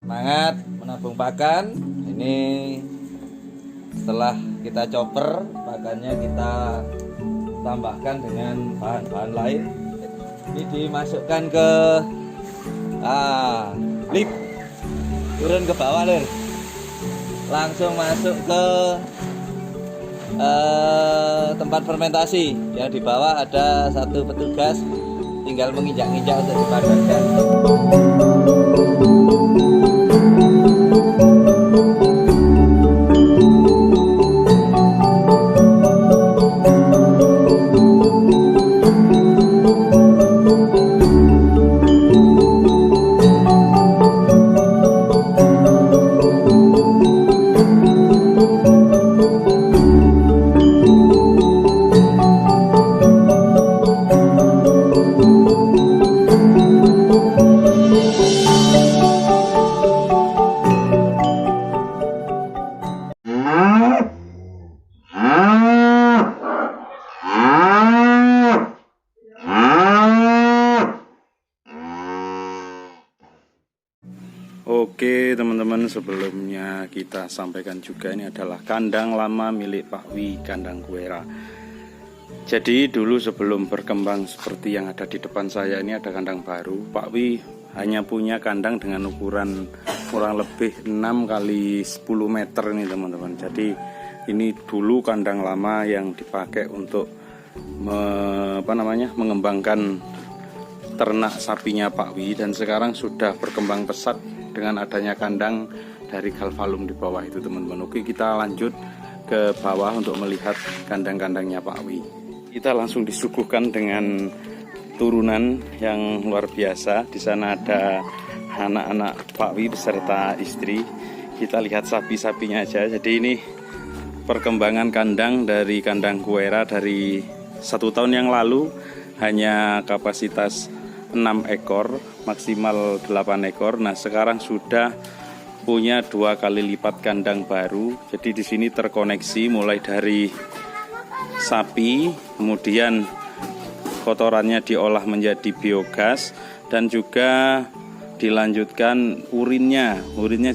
Semangat menabung pakan. Ini setelah kita chopper, pakannya kita tambahkan dengan bahan-bahan lain. Ini dimasukkan ke lift, turun ke bawah lur, langsung masuk ke tempat fermentasi. Yang di bawah ada satu petugas, tinggal menginjak-injak untuk dipadatkan. Oke teman-teman, sebelumnya kita sampaikan juga ini adalah kandang lama milik Pak Wi, kandang Kuera. Jadi dulu sebelum berkembang seperti yang ada di depan saya ini ada kandang baru. Pak Wi hanya punya kandang dengan ukuran kurang lebih 6 kali 10 meter ini teman-teman. Jadi ini dulu kandang lama yang dipakai untuk mengembangkan ternak sapinya Pak Wi, dan sekarang sudah berkembang pesat dengan adanya kandang dari galvalum di bawah itu teman-teman. Oke, kita lanjut ke bawah untuk melihat kandang-kandangnya Pak Wi. Kita langsung disuguhkan dengan turunan yang luar biasa. Di sana ada anak-anak Pak Wi beserta istri. Kita lihat sapi-sapinya aja. Jadi ini perkembangan kandang dari kandang Kuera dari 1 tahun yang lalu hanya kapasitas 6 ekor, maksimal 8 ekor. Nah, sekarang sudah punya 2 kali lipat kandang baru. Jadi di sini terkoneksi mulai dari sapi, kemudian kotorannya diolah menjadi biogas, dan juga dilanjutkan urinnya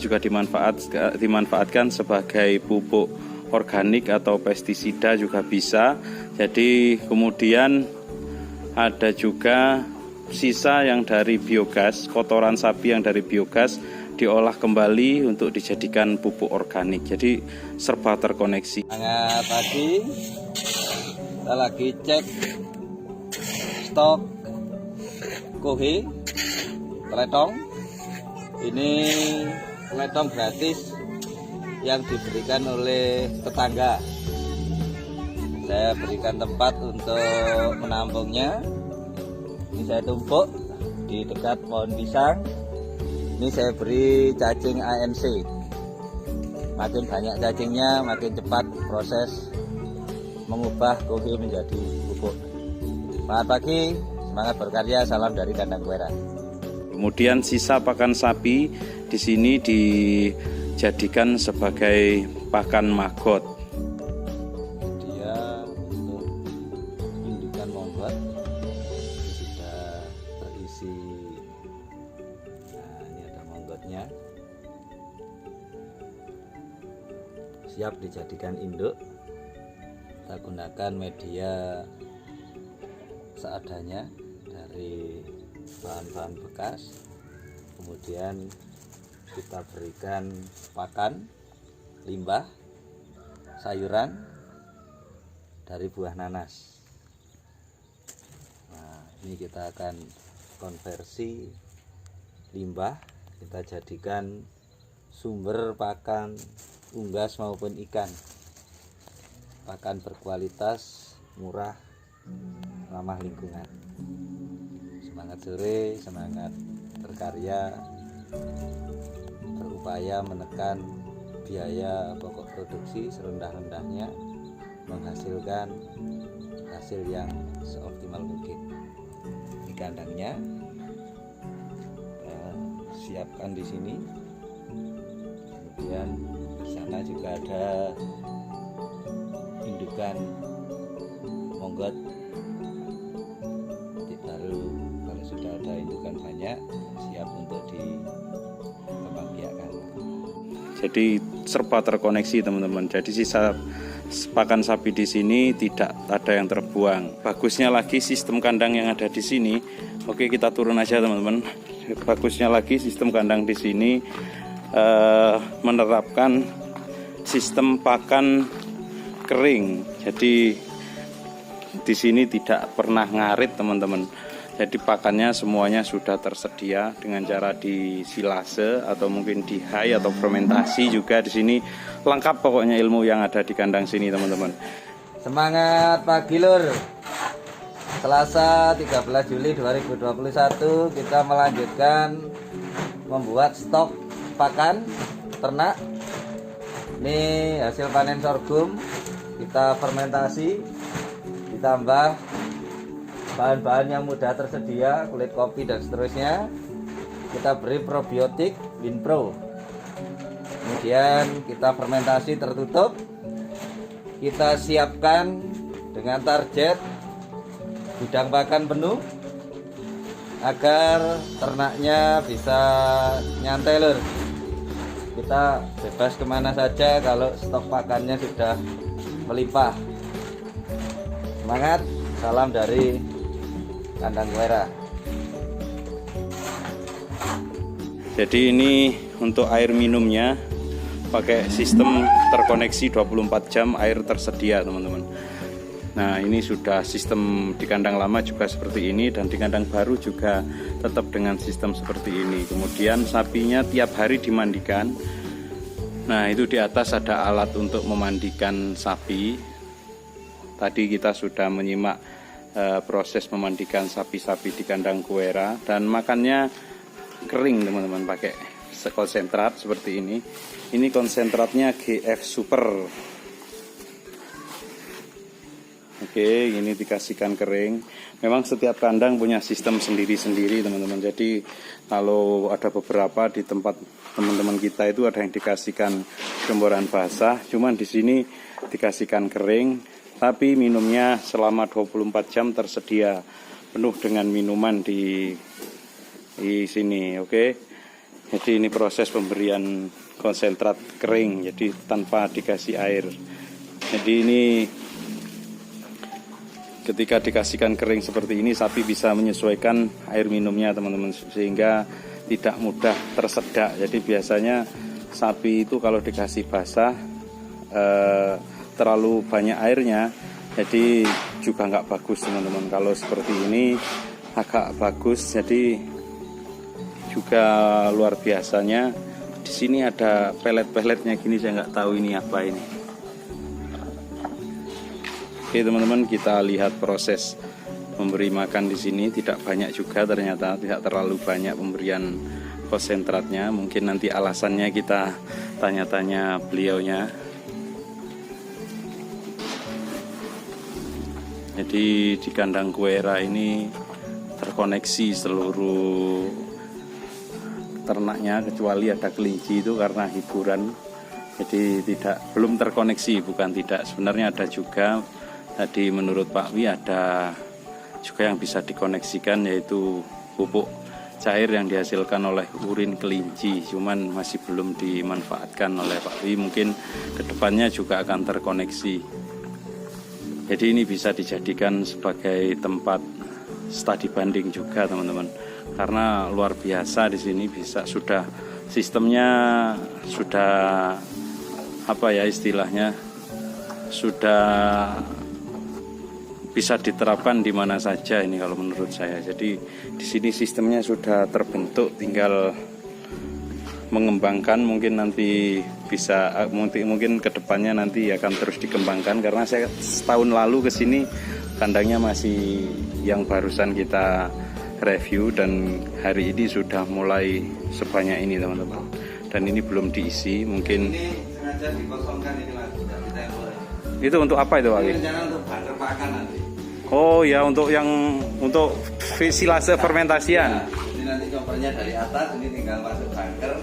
juga dimanfaatkan sebagai pupuk organik atau pestisida juga bisa. Jadi kemudian ada juga sisa yang dari biogas, kotoran sapi yang dari biogas diolah kembali untuk dijadikan pupuk organik. Jadi serba terkoneksi. Semangat pagi, kita lagi cek stok kohe teletong. Ini teletong gratis yang diberikan oleh tetangga. Saya berikan tempat untuk menampungnya. Ini saya tumpuk di dekat pohon pisang. Ini saya beri cacing ANC. Makin banyak cacingnya, makin cepat proses mengubah kohe menjadi pupuk. Selamat pagi, semangat berkarya, salam dari kandang Kuera. Kemudian sisa pakan sapi di sini dijadikan sebagai pakan maggot. Dia untuk indukan monggot sudah terisi. Nah, ini ada monggotnya, siap dijadikan induk. Kita gunakan media seadanya dari bahan-bahan bekas, kemudian kita berikan pakan limbah sayuran dari buah nanas. Nah, ini kita akan konversi limbah, kita jadikan sumber pakan unggas maupun ikan, pakan berkualitas, murah, ramah lingkungan. Semangat sore, semangat berkarya, berupaya menekan biaya pokok produksi serendah-rendahnya, menghasilkan hasil yang seoptimal mungkin. Ini kandangnya kita siapkan di sini. Kemudian di sana juga ada indukan monggot. Baru kalau sudah ada indukan banyak, siap untuk dikembang biak. Jadi serba terkoneksi teman-teman. Jadi sisa pakan sapi di sini tidak ada yang terbuang. Bagusnya lagi sistem kandang yang ada di sini. Oke, kita turun aja teman-teman. Bagusnya lagi sistem kandang di sini menerapkan sistem pakan kering. Jadi di sini tidak pernah ngarit teman-teman. Jadi pakannya semuanya sudah tersedia dengan cara disilase atau mungkin di hay atau fermentasi juga di sini. Lengkap pokoknya ilmu yang ada di kandang sini teman-teman. Semangat pagi lur. Selasa 13 Juli 2021 kita melanjutkan membuat stok pakan ternak. Ini hasil panen sorghum, kita fermentasi, ditambah bahan-bahan yang mudah tersedia, kulit kopi dan seterusnya. Kita beri probiotik Winpro. Kemudian kita fermentasi tertutup. Kita siapkan dengan target gudang pakan penuh agar ternaknya bisa nyantai lur. Kita bebas kemana saja kalau stok pakannya sudah melimpah. Semangat, salam dari kandang Kuera. Jadi ini untuk air minumnya pakai sistem terkoneksi 24 jam air tersedia teman-teman. Nah ini sudah sistem di kandang lama juga seperti ini, dan di kandang baru juga tetap dengan sistem seperti ini. Kemudian sapinya tiap hari dimandikan. Nah itu di atas ada alat untuk memandikan sapi. Tadi kita sudah menyimak proses memandikan sapi-sapi di kandang Kuera, dan makannya kering teman-teman, pakai konsentrat seperti ini. Ini konsentratnya GF Super. Oke, ini dikasihkan kering. Memang setiap kandang punya sistem sendiri-sendiri teman-teman. Jadi kalau ada beberapa di tempat teman-teman kita itu ada yang dikasihkan gemboran basah, cuman di sini dikasihkan kering, tapi minumnya selama 24 jam tersedia penuh dengan minuman di sini. Oke. Jadi ini proses pemberian konsentrat kering, jadi tanpa dikasih air. Jadi ini ketika dikasihkan kering seperti ini, sapi bisa menyesuaikan air minumnya teman-teman, sehingga tidak mudah tersedak. Jadi biasanya sapi itu kalau dikasih basah terlalu banyak airnya, jadi juga nggak bagus teman-teman. Kalau seperti ini agak bagus, jadi juga luar biasanya. Di sini ada pelet-peletnya gini, saya nggak tahu ini apa ini. Oke teman-teman, kita lihat proses memberi makan di sini. Tidak banyak juga ternyata, tidak terlalu banyak pemberian konsentratnya. Mungkin nanti alasannya kita tanya-tanya beliaunya. Jadi di kandang Kuera ini terkoneksi seluruh ternaknya, kecuali ada kelinci itu karena hiburan. Jadi belum terkoneksi, bukan tidak. Sebenarnya ada juga. Tadi menurut Pak Wi ada juga yang bisa dikoneksikan, yaitu pupuk cair yang dihasilkan oleh urin kelinci, cuman masih belum dimanfaatkan oleh Pak Wi. Mungkin kedepannya juga akan terkoneksi. Jadi ini bisa dijadikan sebagai tempat studi banding juga teman-teman, karena luar biasa di sini. Sudah sistemnya sudah apa ya istilahnya, sudah bisa diterapkan di mana saja ini kalau menurut saya. Jadi di sini sistemnya sudah terbentuk, tinggal mengembangkan. Mungkin nanti bisa, mungkin kedepannya nanti akan terus dikembangkan, karena saya setahun lalu ke sini kandangnya masih yang barusan kita review, dan hari ini sudah mulai sebanyak ini teman-teman, dan ini belum diisi. Mungkin Ini sengaja dikosongkan ini Mas. itu untuk apa itu Pak? Ini rencana untuk bunker pakan nanti. Oh ya, untuk silase fermentasian. Ya, ini nanti choppernya dari atas, ini tinggal masuk bunker,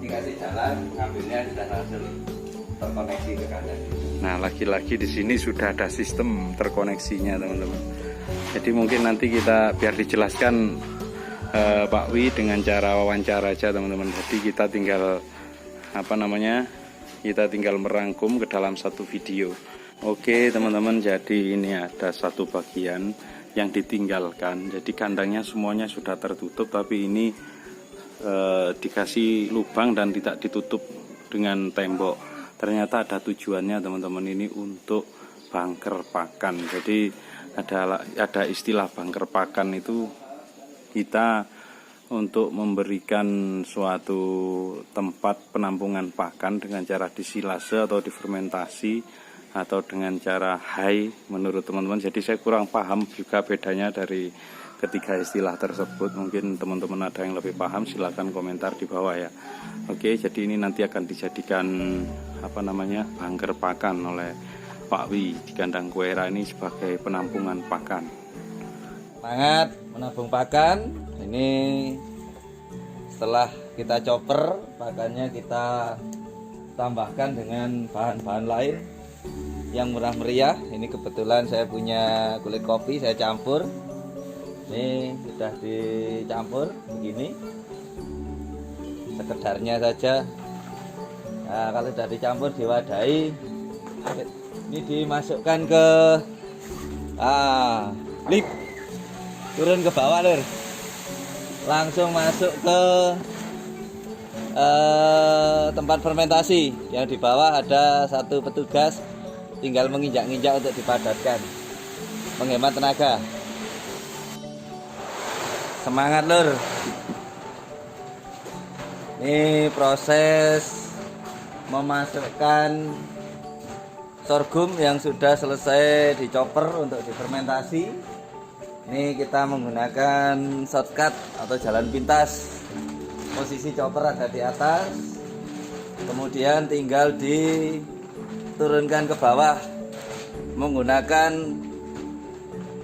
dikasih jalan, ngambilnya sudah langsung terkoneksi ke kandang. Nah, lagi-lagi di sini sudah ada sistem terkoneksinya teman-teman. Jadi mungkin nanti kita biar dijelaskan Pak Wi dengan cara wawancara aja teman-teman. Jadi kita tinggal kita tinggal merangkum ke dalam satu video. Oke teman-teman, jadi ini ada satu bagian yang ditinggalkan. Jadi kandangnya semuanya sudah tertutup, tapi ini dikasih lubang dan tidak ditutup dengan tembok. Ternyata ada tujuannya teman-teman, ini untuk bunker pakan. Jadi ada istilah bunker pakan itu kita untuk memberikan suatu tempat penampungan pakan dengan cara disilase atau difermentasi atau dengan cara high menurut teman-teman. Jadi saya kurang paham juga bedanya dari ketiga istilah tersebut. Mungkin teman-teman ada yang lebih paham, silahkan komentar di bawah ya. Oke, jadi ini nanti akan dijadikan bunker pakan oleh Pak Wi di kandang Kuera ini sebagai penampungan pakan. Semangat menabung pakan. Ini setelah kita chopper, pakannya kita tambahkan dengan bahan-bahan lain yang murah meriah. Ini kebetulan saya punya kulit kopi, saya campur. Ini sudah dicampur begini, sekedarnya saja. Nah, kalau sudah dicampur diwadahi, ini dimasukkan ke lift, turun ke bawah lur, langsung masuk ke tempat fermentasi. Yang di bawah ada satu petugas, tinggal menginjak-injak untuk dipadatkan, menghemat tenaga. Semangat lur. Ini proses memasukkan sorghum yang sudah selesai dicoper untuk difermentasi. Ini kita menggunakan shortcut atau jalan pintas. Posisi chopper ada di atas, kemudian tinggal diturunkan ke bawah menggunakan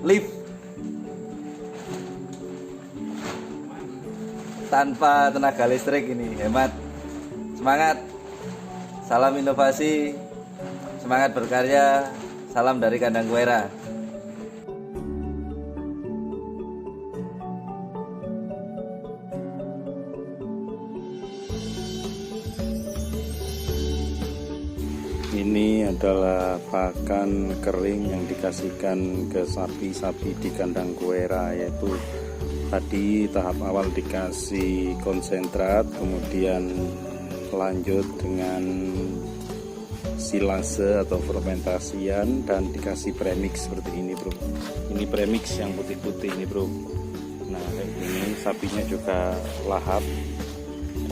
lift tanpa tenaga listrik. Ini hemat. Semangat, salam inovasi, semangat berkarya, salam dari kandang Kuera. Ini adalah pakan kering yang dikasihkan ke sapi-sapi di kandang Kuera, yaitu tadi tahap awal dikasih konsentrat, kemudian lanjut dengan silase atau fermentasian dan dikasih premix seperti ini bro. Ini premix yang putih-putih ini bro. Nah kayak gini sapinya juga lahap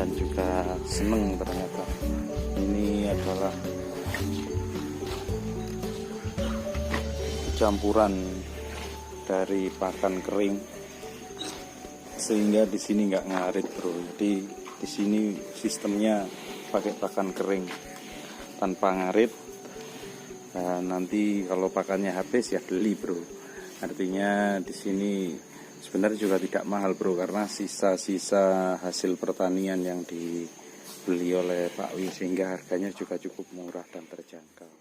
dan juga seneng ternyata. Ini adalah campuran dari pakan kering sehingga di sini nggak ngarit bro. Jadi di sini sistemnya pakai pakan kering tanpa ngarit. Nah, nanti kalau pakannya habis ya beli bro. Artinya di sini sebenarnya juga tidak mahal bro, karena sisa-sisa hasil pertanian yang dibeli oleh Pak Wi, sehingga harganya juga cukup murah dan terjangkau.